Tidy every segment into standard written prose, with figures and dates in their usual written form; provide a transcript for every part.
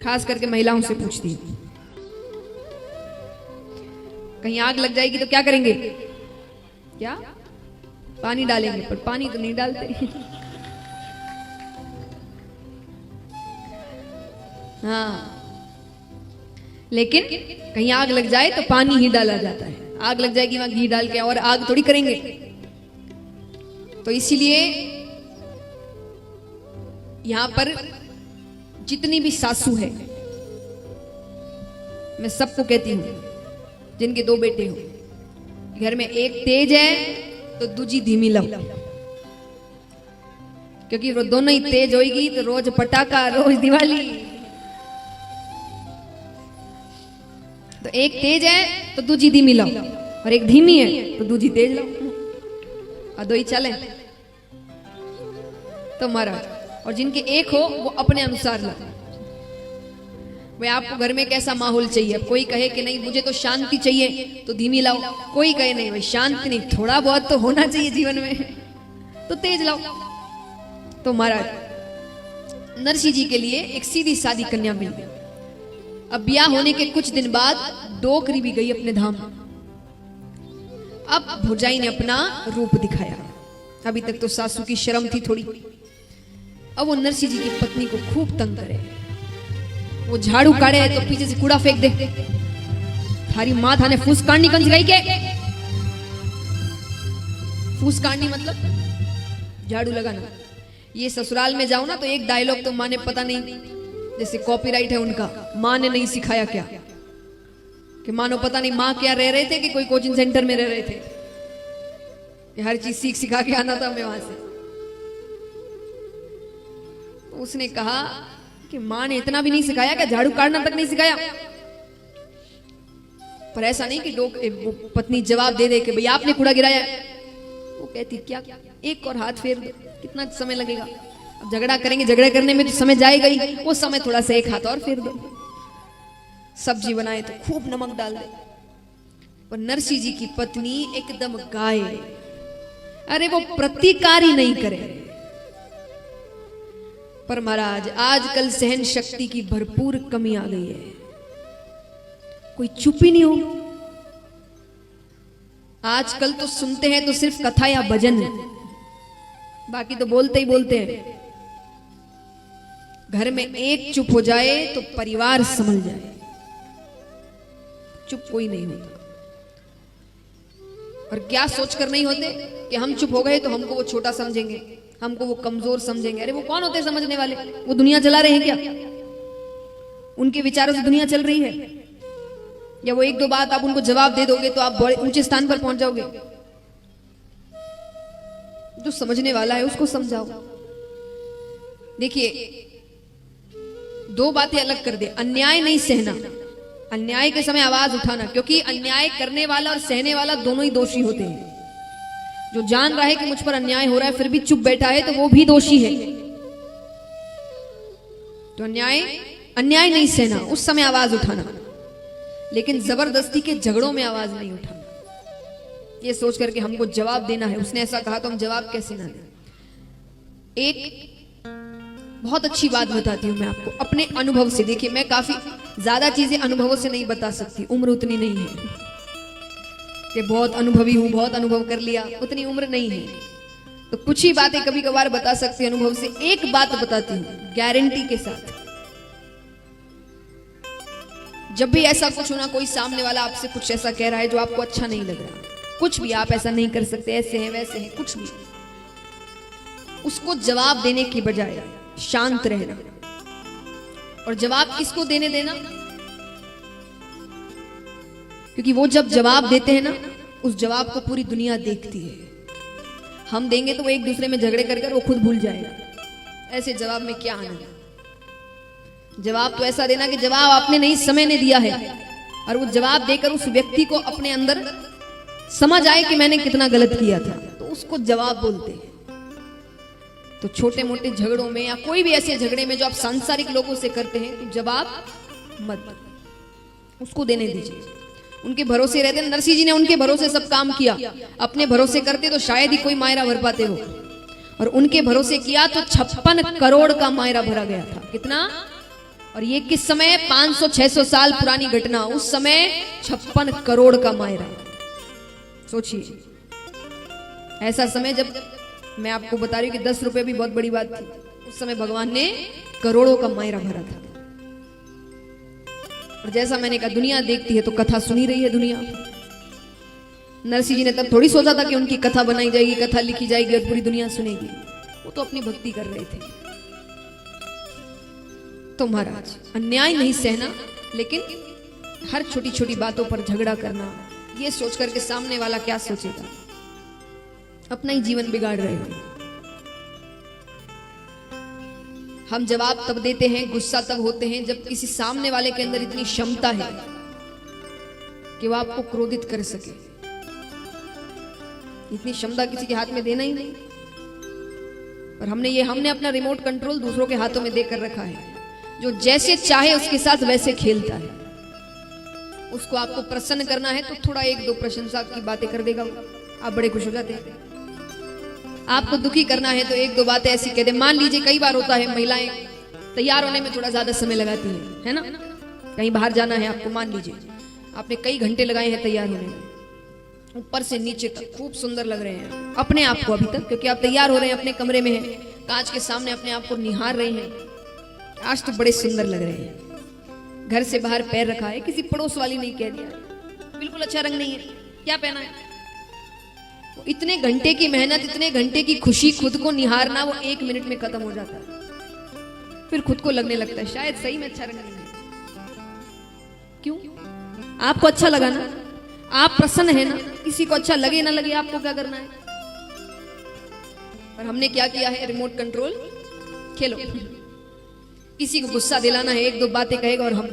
खास करके महिलाओं से पूछती हूँ, कहीं आग लग जाएगी तो क्या करेंगे? क्या पानी डालेंगे, पर पानी तो नहीं डालते। हाँ, लेकिन कहीं आग लग जाए तो पानी ही डाला जाता है। आग लग जाएगी वहां घी डाल के, और आग थोड़ी करेंगे। तो इसीलिए यहां पर जितनी भी सासू है, मैं सबको कहती हूं जिनके 2 बेटे हो, घर में एक तेज है तो दूजी धीमी लो, क्योंकि वो दोनों ही तेज होगी तो रोज पटाखा, रोज दिवाली। तो एक तेज है तो दूजी धीमी लो, और एक धीमी है तो दूजी तेज लो, और 2 ही चले तो महाराज। और जिनके एक हो वो अपने अनुसार लो। वे आपको घर में कैसा माहौल चाहिए? अब कोई कहे कि नहीं मुझे तो शांति चाहिए तो धीमी लाओ, कोई कहे नहीं भाई शांति नहीं, थोड़ा बहुत तो होना चाहिए जीवन में, तो तेज लाओ। तो महाराज नरसिंह जी के लिए एक सीधी सादी कन्या मिल गई। अब ब्याह होने के कुछ दिन बाद डोकरी भी गई अपने धाम। अब भौजाई ने अपना रूप दिखाया। अभी तक तो सासू की शर्म थी थोड़ी, अब वो नरसिंह जी की पत्नी को खूब तंग करे। वो झाड़ू काढ़े तो पीछे से कूड़ा फेंक दे, थारी माँ थाने फूस काटनी कंज गई के? फूस काटनी मतलब झाड़ू लगाना। ये ससुराल में जाओ ना तो एक डायलॉग तो माँ ने पता नहीं, जैसे कॉपीराइट है उनका, माँ ने नहीं सिखाया क्या, कि मानो पता नहीं माँ क्या रह रहे थे कि कोई कोचिंग सेंटर में रह रहे थे, हर चीज सीख सिखा के आना था हमें वहां से। उसने कहा कि माँ ने इतना भी नहीं सिखाया, क्या झाड़ू काटना तक नहीं सिखाया? पर ऐसा नहीं कि पत्नी जवाब दे दे कि भैया आपने कूड़ा गिराया। वो कहती क्या एक और हाथ फेर दो, कितना समय लगेगा? अब झगड़ा करेंगे, झगड़ा करने में तो समय जाएगा ही, वो समय थोड़ा सा एक हाथ और फेर दो। सब्जी बनाए तो खूब नमक डाल दे। पर नरसिंह जी की पत्नी एकदम गाय, अरे वो प्रतिकार ही नहीं करे। पर महाराज आजकल सहन शक्ति की भरपूर कमी आ गई है, कोई चुप ही नहीं हो। आजकल तो सुनते हैं तो सिर्फ कथा या भजन, बाकी तो बोलते ही बोलते हैं। घर में एक चुप हो जाए तो परिवार संभल जाए, चुप कोई नहीं होता। और क्या सोचकर नहीं होते कि हम चुप हो गए तो हमको वो छोटा समझेंगे, हमको वो कमजोर समझेंगे। अरे वो कौन होते समझने वाले? वो दुनिया चला रहे हैं क्या? उनके विचारों से दुनिया चल रही है? या वो 1-2 बात आप उनको जवाब दे दोगे तो आप बड़े ऊंचे स्थान पर पहुंच जाओगे? जो समझने वाला है उसको समझाओ। देखिए 2 बातें अलग कर दे, अन्याय नहीं सहना, अन्याय के समय आवाज उठाना, क्योंकि अन्याय करने वाला और सहने वाला दोनों ही दोषी होते हैं। जो जान रहा है कि मुझ पर अन्याय हो रहा है फिर भी चुप बैठा है तो वो भी दोषी है। तो अन्याय नहीं सहना, उस समय आवाज उठाना, लेकिन जबरदस्ती के झगड़ों में आवाज नहीं उठाना, ये सोच करके हमको जवाब देना है, उसने ऐसा कहा तो हम जवाब कैसे ना दें। एक बहुत अच्छी बात बताती हूं मैं आपको अपने अनुभव से। देखिए मैं काफी ज्यादा चीजें अनुभवों से नहीं बता सकती, उम्र उतनी नहीं है कि बहुत अनुभवी हूं, बहुत अनुभव कर लिया, उतनी उम्र नहीं है। तो कुछ ही बातें कभी कभार बता सकती अनुभव से। एक बात बताती हूं गारंटी के साथ, जब भी ऐसा कुछ होना, कोई सामने वाला आपसे कुछ ऐसा कह रहा है जो आपको अच्छा नहीं लग रहा, कुछ भी आप ऐसा नहीं कर सकते, ऐसे हैं वैसे हैं, कुछ भी, उसको जवाब देने की बजाय शांत रहना। और जवाब किसको देने देना? क्योंकि वो जब जवाब देते हैं ना, उस जवाब को पूरी दुनिया देखती है। हम देंगे तो वो एक दूसरे में झगड़े कर वो खुद भूल जाएगा। ऐसे जवाब में क्या आना? जवाब तो ऐसा देना कि जवाब आपने नहीं, समय ने दिया है, और वो जवाब देकर उस व्यक्ति को अपने अंदर समझ आए कि मैंने कितना गलत किया था, तो उसको जवाब बोलते हैं। तो छोटे मोटे झगड़ों में या कोई भी ऐसे झगड़े में जो आप सांसारिक लोगों से करते हैं, तो जवाब मत, उसको देने दीजिए। उनके भरोसे रहते। नरसिंह जी ने उनके भरोसे सब काम किया, अपने भरोसे करते तो शायद ही कोई मायरा भर पाते हो, और उनके भरोसे किया तो 56 करोड़ का मायरा भरा गया था। कितना? और ये किस समय? 500-600 साल पुरानी घटना। उस समय 56 करोड़ का मायरा। सोचिए, ऐसा समय जब मैं आपको बता रही हूं कि 10 रुपए भी बहुत बड़ी बात थी, उस समय भगवान ने करोड़ों का मायरा भरा था। और जैसा मैंने कहा, दुनिया देखती है तो कथा सुनी रही है दुनिया। नरसिंह जी ने तब थोड़ी सोचा था कि उनकी कथा बनाई जाएगी, कथा लिखी जाएगी और पूरी दुनिया सुनेगी। वो तो अपनी भक्ति कर रहे थे। तो महाराज, अन्याय नहीं सहना, लेकिन हर छोटी छोटी बातों पर झगड़ा करना, ये सोच करके सामने वाला क्या सोचेगा, अपना ही जीवन बिगाड़ रहे हो। हम जवाब तब देते हैं, गुस्सा तब होते हैं जब किसी सामने वाले के अंदर इतनी क्षमता है कि वो आपको क्रोधित कर सके। इतनी क्षमता किसी के हाथ में देना ही नहीं। और हमने अपना रिमोट कंट्रोल दूसरों के हाथों में देकर रखा है। जो जैसे चाहे उसके साथ वैसे खेलता है। उसको आपको प्रसन्न करना है तो थोड़ा 1-2 प्रशंसा की बातें कर देगा, आप बड़े खुश हो जाते हैं। आपको दुखी करना है तो 1-2 बातें ऐसी कह दे। मान लीजिए, कई बार होता है महिलाएं तैयार होने में थोड़ा ज्यादा समय लगाती है ना। कहीं बाहर जाना है आपको, मान लीजिए आपने कई घंटे लगाए हैं तैयार होने में, ऊपर से नीचे तक खूब सुंदर लग रहे हैं अपने आप को अभी तक, क्योंकि आप तैयार हो रहे हैं, अपने कमरे में हैं, कांच के सामने अपने आप को निहार रहे हैं। आज तो बड़े सुंदर लग रहे हैं। घर से बाहर पैर रखा है, किसी पड़ोस वाली नहीं कह दिया बिल्कुल अच्छा रंग नहीं है, क्या पहना है। इतने घंटे की मेहनत, इतने घंटे की खुशी, खुद को निहारना, वो 1 मिनट में खत्म हो जाता है। फिर खुद को लगने लगता है शायद सही में अच्छा रंग नहीं है। क्यों? आपको अच्छा लगा ना, आप प्रसन्न है ना, किसी को अच्छा लगे ना लगे, आपको क्या करना है। और हमने क्या किया है, रिमोट कंट्रोल खेलो। किसी को गुस्सा दिलाना है, 1-2 बातें कहेगा और हम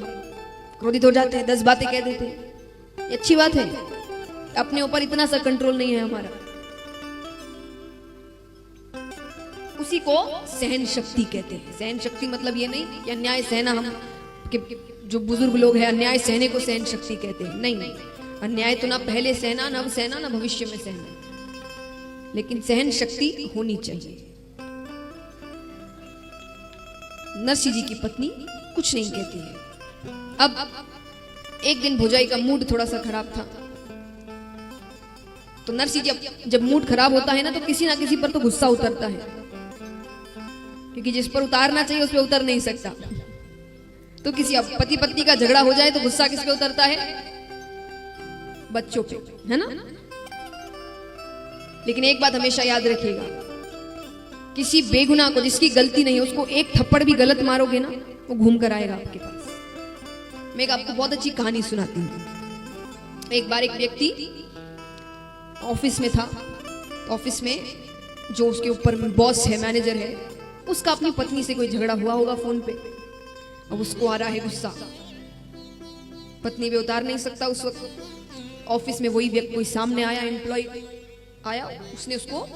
क्रोधित हो जाते हैं, 10 बातें कह देते हैं। ये अच्छी बात है? अपने ऊपर इतना सा कंट्रोल नहीं है हमारा। उसी को सहन शक्ति कहते हैं। सहन शक्ति मतलब ये नहीं कि अन्याय सहना, हम कि जो बुजुर्ग लोग हैं अन्याय सहने को सहन शक्ति कहते हैं। नहीं, अन्याय तो ना पहले सहना, ना अब सहना, ना भविष्य में सहना, लेकिन सहन शक्ति होनी चाहिए। नरसिंह जी की पत्नी कुछ नहीं कहती है। अब एक दिन भौजाई का मूड थोड़ा सा खराब था, तो नरसिंह जी जब मूड खराब होता है ना, तो किसी ना किसी पर तो गुस्सा उतरता है, क्योंकि जिस पर उतारना चाहिए उस पर उतर नहीं सकता। तो किसी पति पत्नी का झगड़ा हो जाए तो गुस्सा किस पे उतरता है? बच्चों पे, है ना। लेकिन एक बात हमेशा याद रखिएगा, किसी बेगुनाह को, जिसकी गलती नहीं है, उसको 1 थप्पड़ भी गलत मारोगे ना, वो घूम कर आएगा आपके पास। मैं आपको बहुत अच्छी कहानी सुनाती हूँ। एक बार एक व्यक्ति ऑफिस में था। ऑफिस में जो उसके ऊपर बॉस है, मैनेजर है, उसका अपनी पत्नी से कोई झगड़ा हुआ होगा फोन पे। अब उसको आ रहा है गुस्सा, पत्नी पे उतार नहीं सकता उस वक्त। ऑफिस में वही व्यक्ति कोई सामने आया, एम्प्लॉय आया, उसने उसको